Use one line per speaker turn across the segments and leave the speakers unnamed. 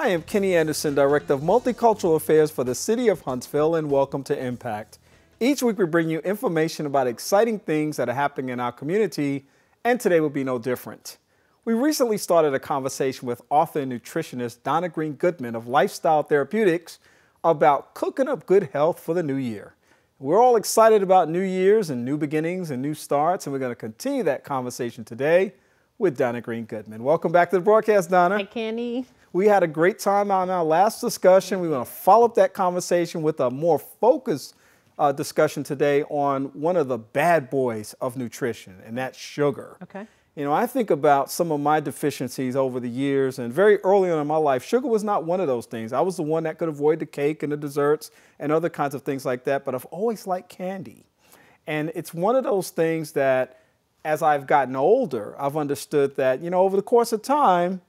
I am Kenny Anderson, Director of Multicultural Affairs for the City of Huntsville, and welcome to Impact. Each week we bring you information about exciting things that are happening in our community, and today will be no different. We recently started a conversation with author and nutritionist Donna Green-Goodman of Lifestyle Therapeutics about cooking up good health for the new year. We're all excited about New Year's and new beginnings and new starts, and we're going to continue that conversation today with Donna Green-Goodman. Welcome back to the broadcast, Donna.
Hi, Kenny.
We had a great time on our last discussion. We want to follow up that conversation with a more focused discussion today on one of the bad boys of nutrition, and that's sugar.
Okay.
You know, I think about some of my deficiencies over the years, and very early on in my life, sugar was not one of those things. I was the one that could avoid the cake and the desserts and other kinds of things like that, but I've always liked candy. And it's one of those things that, as I've gotten older, I've understood that, you know, over the course of time,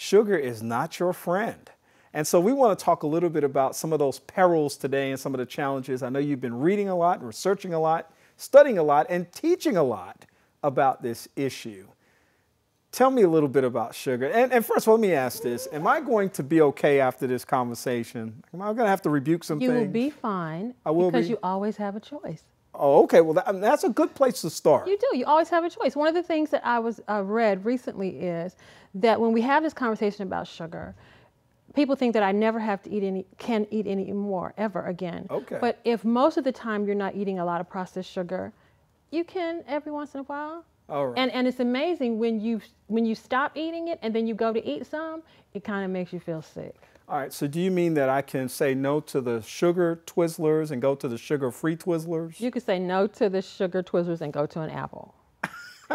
sugar is not your friend. And so we want to talk a little bit about some of those perils today and some of the challenges. I know you've been reading a lot, researching a lot, studying a lot, and teaching a lot about this issue. Tell me a little bit about sugar. And first of all, let me ask this. Am I going to be okay after this conversation? Am I going to have to rebuke some things?
You will be fine because you always have a choice.
Oh, okay. Well, that's a good place to start.
You do. You always have a choice. One of the things that I read recently is that when we have this conversation about sugar, people think that I never have to can eat any more ever again.
Okay.
But if most of the time you're not eating a lot of processed sugar, you can every once in a while.
All right.
And it's amazing when you stop eating it and then you go to eat some, it kind of makes you feel sick.
All right, so do you mean that I can say no to the sugar Twizzlers and go to the sugar-free Twizzlers?
You could say no to the sugar Twizzlers and go to an apple.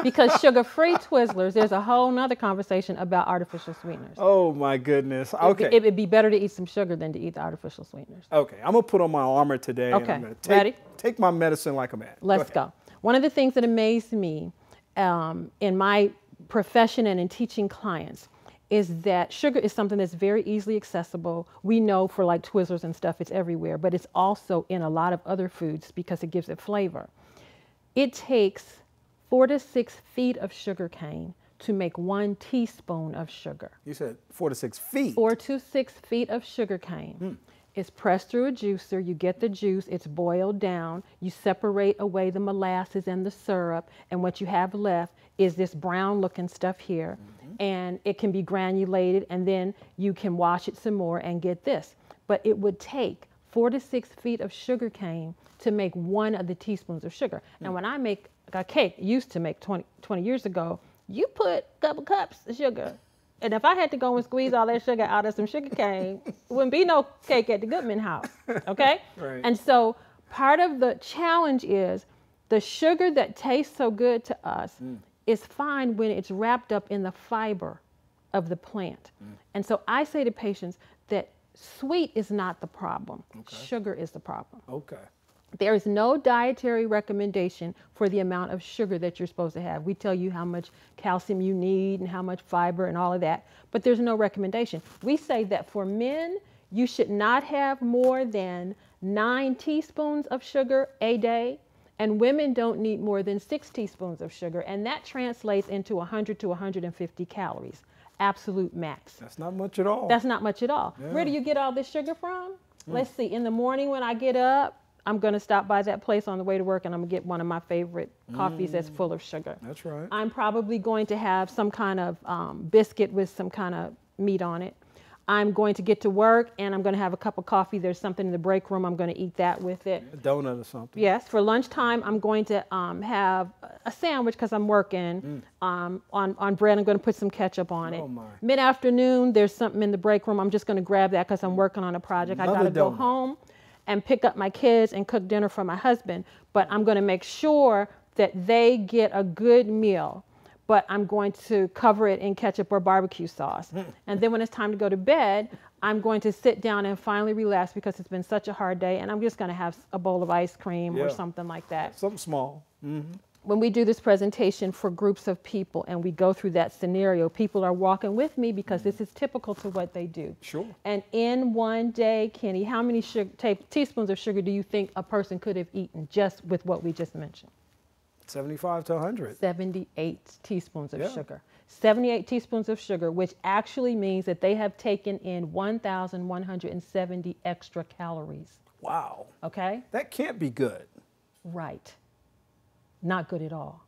Because sugar-free Twizzlers, there's a whole nother conversation about artificial sweeteners.
Oh my goodness, okay.
It would be better to eat some sugar than to eat the artificial sweeteners.
Okay, I'm gonna put on my armor today.
Okay,
and I'm
ready?
Take my medicine like a man.
Let's go. One of the things that amazed me in my profession and in teaching clients is that sugar is something that's very easily accessible. We know for like Twizzlers and stuff, it's everywhere, but it's also in a lot of other foods because it gives it flavor. It takes 4 to 6 feet of sugar cane to make 1 teaspoon of sugar.
You said 4 to 6 feet?
4 to 6 feet of sugar cane. It's pressed through a juicer, you get the juice, it's boiled down, you separate away the molasses and the syrup, and what you have left is this brown looking stuff here, and it can be granulated, and then you can wash it some more and get this. But it would take 4 to 6 feet of sugar cane to make 1 of the teaspoons of sugar. And when I make a cake, used to make 20 years ago, you put a couple cups of sugar. And if I had to go and squeeze all that sugar out of some sugar cane, it wouldn't be no cake at the Goodman house, okay?
Right.
And so part of the challenge is the sugar that tastes so good to us is fine when it's wrapped up in the fiber of the plant. And so I say to patients that sweet is not the problem. Okay. Sugar is the problem.
Okay.
There is no dietary recommendation for the amount of sugar that you're supposed to have. We tell you how much calcium you need and how much fiber and all of that, but there's no recommendation. We say that for men, you should not have more than 9 teaspoons of sugar a day, and women don't need more than 6 teaspoons of sugar, and that translates into 100 to 150 calories, absolute max.
That's not much at all.
That's not much at all.
Yeah.
Where do you get all this sugar from? Let's see, in the morning when I get up, I'm going to stop by that place on the way to work and I'm going to get one of my favorite coffees that's full of sugar.
That's right.
I'm probably going to have some kind of biscuit with some kind of meat on it. I'm going to get to work and I'm going to have a cup of coffee. There's something in the break room. I'm going to eat that with it.
A donut or something.
Yes. For lunchtime, I'm going to have a sandwich because I'm working on bread. I'm going to put some ketchup on it.
Oh my.
Mid-afternoon, there's something in the break room. I'm just going to grab that because I'm working on a project. I got to go home and pick up my kids and cook dinner for my husband, but I'm going to make sure that they get a good meal, but I'm going to cover it in ketchup or barbecue sauce. And then when it's time to go to bed, I'm going to sit down and finally relax because it's been such a hard day, and I'm just going to have a bowl of ice cream or something like that.
Something small.
When we do this presentation for groups of people and we go through that scenario, people are walking with me because this is typical to what they do.
Sure.
And in one day, Kenny, how many teaspoons of sugar do you think a person could have eaten just with what we just mentioned?
75 to 100.
78 teaspoons of sugar. 78 teaspoons of sugar, which actually means that they have taken in 1,170 extra calories.
Wow.
Okay?
That can't be good.
Right. Not good at all.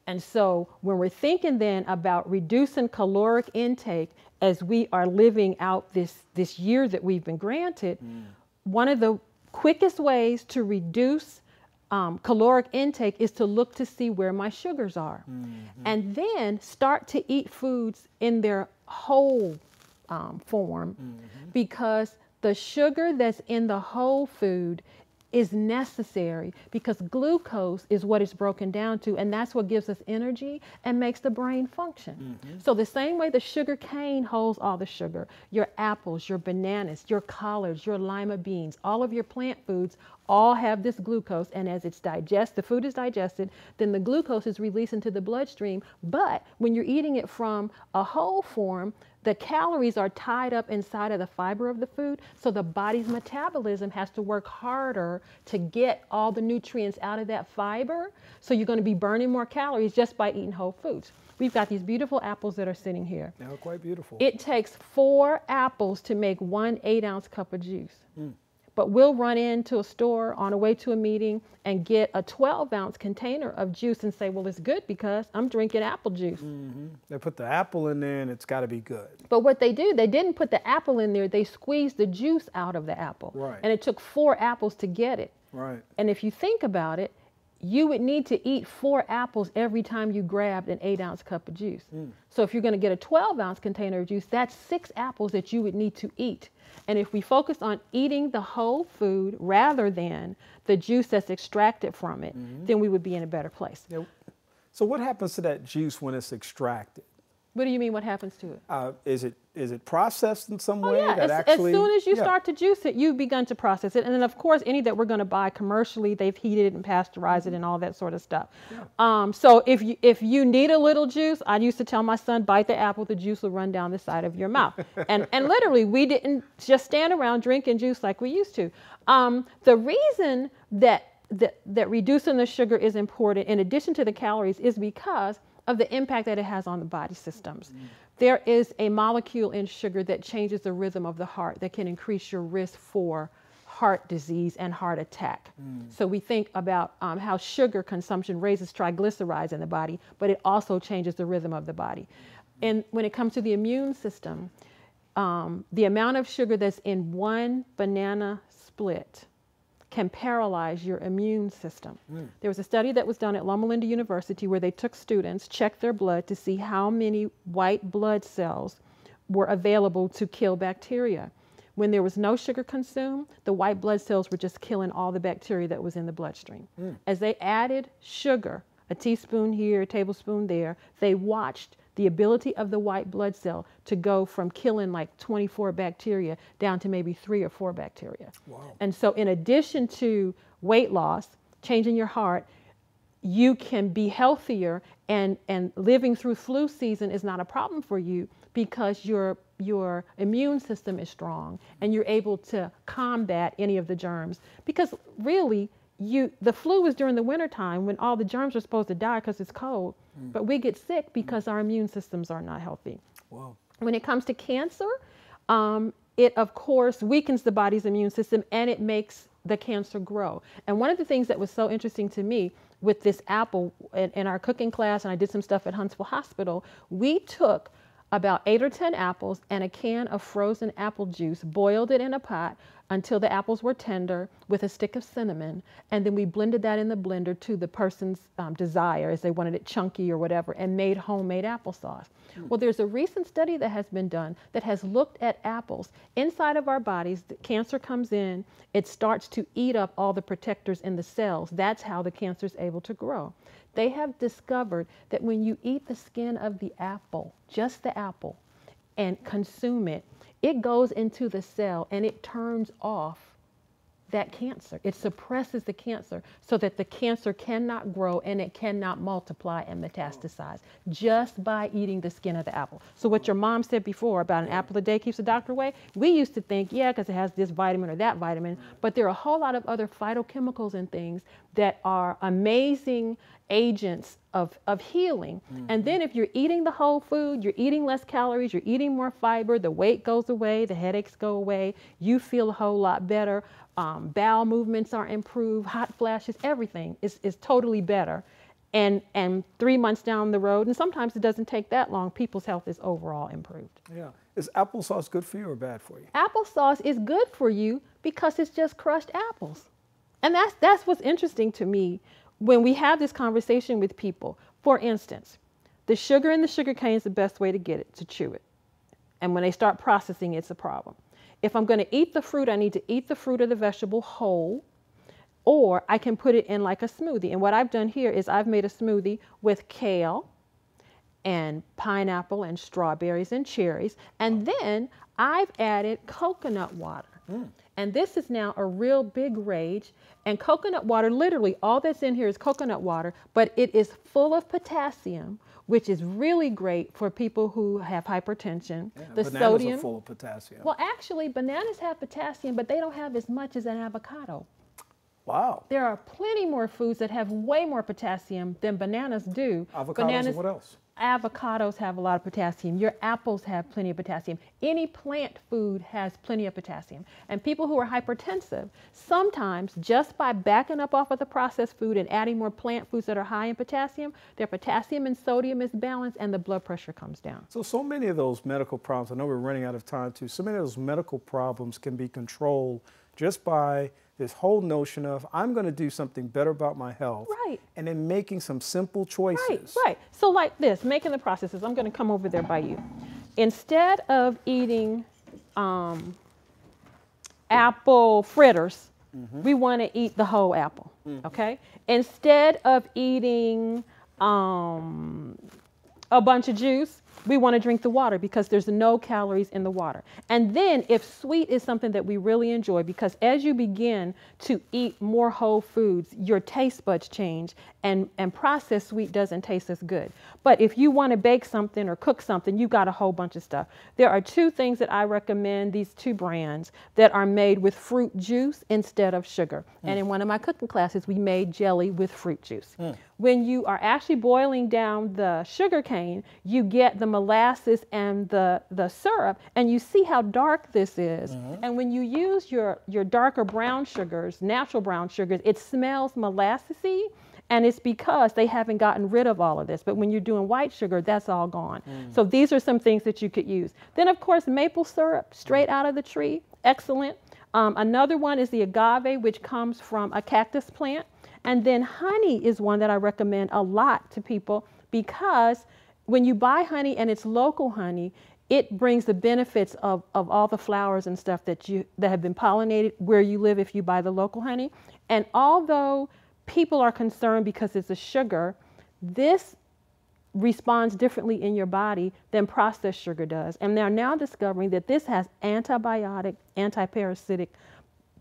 And so when we're thinking then about reducing caloric intake as we are living out this year that we've been granted, one of the quickest ways to reduce caloric intake is to look to see where my sugars are. And then start to eat foods in their whole form, because the sugar that's in the whole food is necessary, because glucose is what it's broken down to, and that's what gives us energy and makes the brain function. So the same way the sugar cane holds all the sugar, your apples, your bananas, your collards, your lima beans, all of your plant foods all have this glucose, and as it's the food is digested, then the glucose is released into the bloodstream. But when you're eating it from a whole form, the calories are tied up inside of the fiber of the food, so the body's metabolism has to work harder to get all the nutrients out of that fiber. So you're going to be burning more calories just by eating whole foods. We've got these beautiful apples that are sitting here.
They're quite beautiful.
It takes 4 apples to make 1 8-ounce cup of juice. But we'll run into a store on the way to a meeting and get a 12-ounce container of juice and say, well, it's good because I'm drinking apple juice.
They put the apple in there and it's got to be good.
But what they do, they didn't put the apple in there. They squeezed the juice out of the apple.
Right.
And it took 4 apples to get it.
Right.
And if you think about it, you would need to eat 4 apples every time you grabbed an 8-ounce cup of juice. So if you're going to get a 12-ounce container of juice, that's 6 apples that you would need to eat. And if we focus on eating the whole food rather than the juice that's extracted from it, then we would be in a better place.
Yeah. So what happens to that juice when it's extracted?
What do you mean, what happens to it?
Is it processed in some way?
Yeah,
That
as soon as you start to juice it, you've begun to process it. And then, of course, any that we're going to buy commercially, they've heated it and pasteurized it and all that sort of stuff. So if you need a little juice, I used to tell my son, bite the apple, the juice will run down the side of your mouth. and literally, we didn't just stand around drinking juice like we used to. The reason that reducing the sugar is important, in addition to the calories, is because of the impact that it has on the body systems. There is a molecule in sugar that changes the rhythm of the heart that can increase your risk for heart disease and heart attack. So we think about how sugar consumption raises triglycerides in the body, but it also changes the rhythm of the body. And when it comes to the immune system, the amount of sugar that's in 1 banana split can paralyze your immune system. There was a study that was done at Loma Linda University where they took students, checked their blood to see how many white blood cells were available to kill bacteria. When there was no sugar consumed, the white blood cells were just killing all the bacteria that was in the bloodstream. As they added sugar, a teaspoon here, a tablespoon there, they watched the ability of the white blood cell to go from killing like 24 bacteria down to maybe 3 or 4 bacteria.
Wow.
And so in addition to weight loss, changing your heart, you can be healthier, and living through flu season is not a problem for you because your immune system is strong and you're able to combat any of the germs. Because really, the flu is during the wintertime when all the germs are supposed to die because it's cold, but we get sick because our immune systems are not healthy.
Wow.
When it comes to cancer, it of course weakens the body's immune system and it makes the cancer grow. And one of the things that was so interesting to me with this apple in our cooking class, and I did some stuff at Huntsville Hospital, we took about 8 or 10 apples and a can of frozen apple juice, boiled it in a pot until the apples were tender with a stick of cinnamon, and then we blended that in the blender to the person's desire, as they wanted it chunky or whatever, and made homemade applesauce. Well, there's a recent study that has been done that has looked at apples. Inside of our bodies, the cancer comes in, it starts to eat up all the protectors in the cells. That's how the cancer is able to grow. They have discovered that when you eat the skin of the apple, just the apple, and consume it, it goes into the cell and it turns off that cancer. It suppresses the cancer so that the cancer cannot grow and it cannot multiply and metastasize just by eating the skin of the apple. So what your mom said before about an apple a day keeps the doctor away, we used to think, yeah, because it has this vitamin or that vitamin, but there are a whole lot of other phytochemicals and things that are amazing agents of healing. And then if you're eating the whole food, you're eating less calories, you're eating more fiber, the weight goes away, the headaches go away, you feel a whole lot better, bowel movements are improved, hot flashes, everything is totally better. And 3 months down the road, and sometimes it doesn't take that long, people's health is overall improved.
Yeah. Is applesauce good for you or bad for you?
Applesauce is good for you because it's just crushed apples. And that's what's interesting to me when we have this conversation with people. For instance, the sugar in the sugar cane is the best way to get it, to chew it. And when they start processing, it's a problem. If I'm going to eat the fruit, I need to eat the fruit or the vegetable whole, or I can put it in like a smoothie. And what I've done here is I've made a smoothie with kale and pineapple and strawberries and cherries. And then I've added coconut water. And this is now a real big rage. And coconut water, literally all that's in here is coconut water, but it is full of potassium, which is really great for people who have hypertension.
Yeah,
the
bananas
sodium
are full of potassium.
Well, actually, bananas have potassium, but they don't have as much as an avocado.
Wow.
There are plenty more foods that have way more potassium than bananas do.
Avocados and what else?
Avocados have a lot of potassium. Your apples have plenty of potassium. Any plant food has plenty of potassium. And people who are hypertensive, sometimes just by backing up off of the processed food and adding more plant foods that are high in potassium, their potassium and sodium is balanced and the blood pressure comes down.
So many of those medical problems, I know we're running out of time too, so many of those medical problems can be controlled just by this whole notion of I'm going to do something better about my health.
Right.
And then making some simple choices.
Right. So like this, making the processes. I'm going to come over there by you. Instead of eating apple fritters, we want to eat the whole apple. Okay. Instead of eating a bunch of juice, we want to drink the water because there's no calories in the water. And then if sweet is something that we really enjoy, because as you begin to eat more whole foods, your taste buds change and processed sweet doesn't taste as good. But if you want to bake something or cook something, you got a whole bunch of stuff. There are two things that I recommend, these two brands that are made with fruit juice instead of sugar. And in one of my cooking classes, we made jelly with fruit juice. When you are actually boiling down the sugar cane, you get the molasses and the syrup, and you see how dark this is. And when you use your darker brown sugars, natural brown sugars, it smells molassesy, and it's because they haven't gotten rid of all of this. But when you're doing white sugar, that's all gone. So these are some things that you could use. Then, of course, maple syrup straight out of the tree, excellent. Another one is the agave, which comes from a cactus plant. And then honey is one that I recommend a lot to people because when you buy honey and it's local honey, it brings the benefits of all the flowers and stuff that have been pollinated where you live if you buy the local honey. And although people are concerned because it's a sugar, this responds differently in your body than processed sugar does. And they're now discovering that this has antibiotic, antiparasitic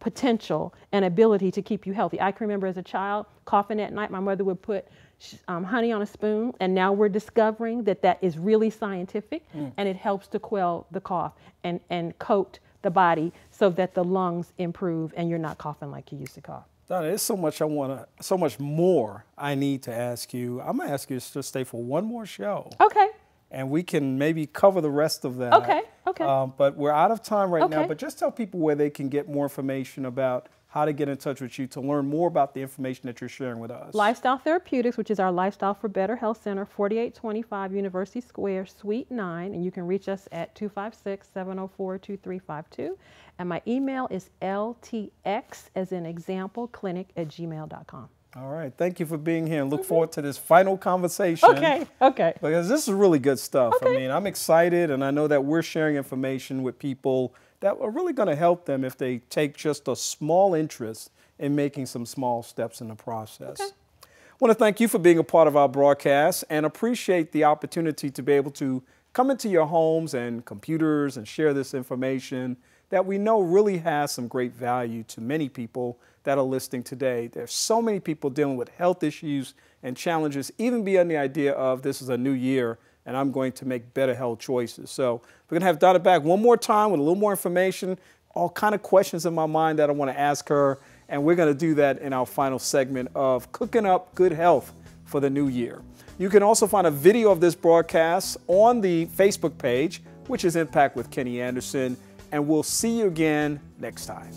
potential and ability to keep you healthy. I can remember as a child coughing at night, my mother would put honey on a spoon, and now we're discovering that that is really scientific and it helps to quell the cough and coat the body so that the lungs improve and you're not coughing like you used to cough.
Donna, there's so much more I need to ask you. I'm going to ask you to stay for one more show.
Okay.
And we can maybe cover the rest of that.
Okay, okay.
But we're out of time right now. But just tell people where they can get more information about how to get in touch with you to learn more about the information that you're sharing with us.
Lifestyle Therapeutics, which is our Lifestyle for Better Health Center, 4825 University Square, Suite 9. And you can reach us at 256-704-2352. And my email is ltx, as in example, clinic@gmail.com.
All right. Thank you for being here and look forward to this final conversation.
Okay. Okay.
Because this is really good stuff. I mean, I'm excited, and I know that we're sharing information with people that are really going to help them if they take just a small interest in making some small steps in the process. I want to thank you for being a part of our broadcast and appreciate the opportunity to be able to come into your homes and computers and share this information that we know really has some great value to many people that are listening today. There's so many people dealing with health issues and challenges, even beyond the idea of this is a new year and I'm going to make better health choices. So we're going to have Donna back one more time with a little more information, all kind of questions in my mind that I want to ask her. And we're going to do that in our final segment of Cooking Up Good Health for the new year. You can also find a video of this broadcast on the Facebook page, which is Impact with Kenny Anderson, and we'll see you again next time.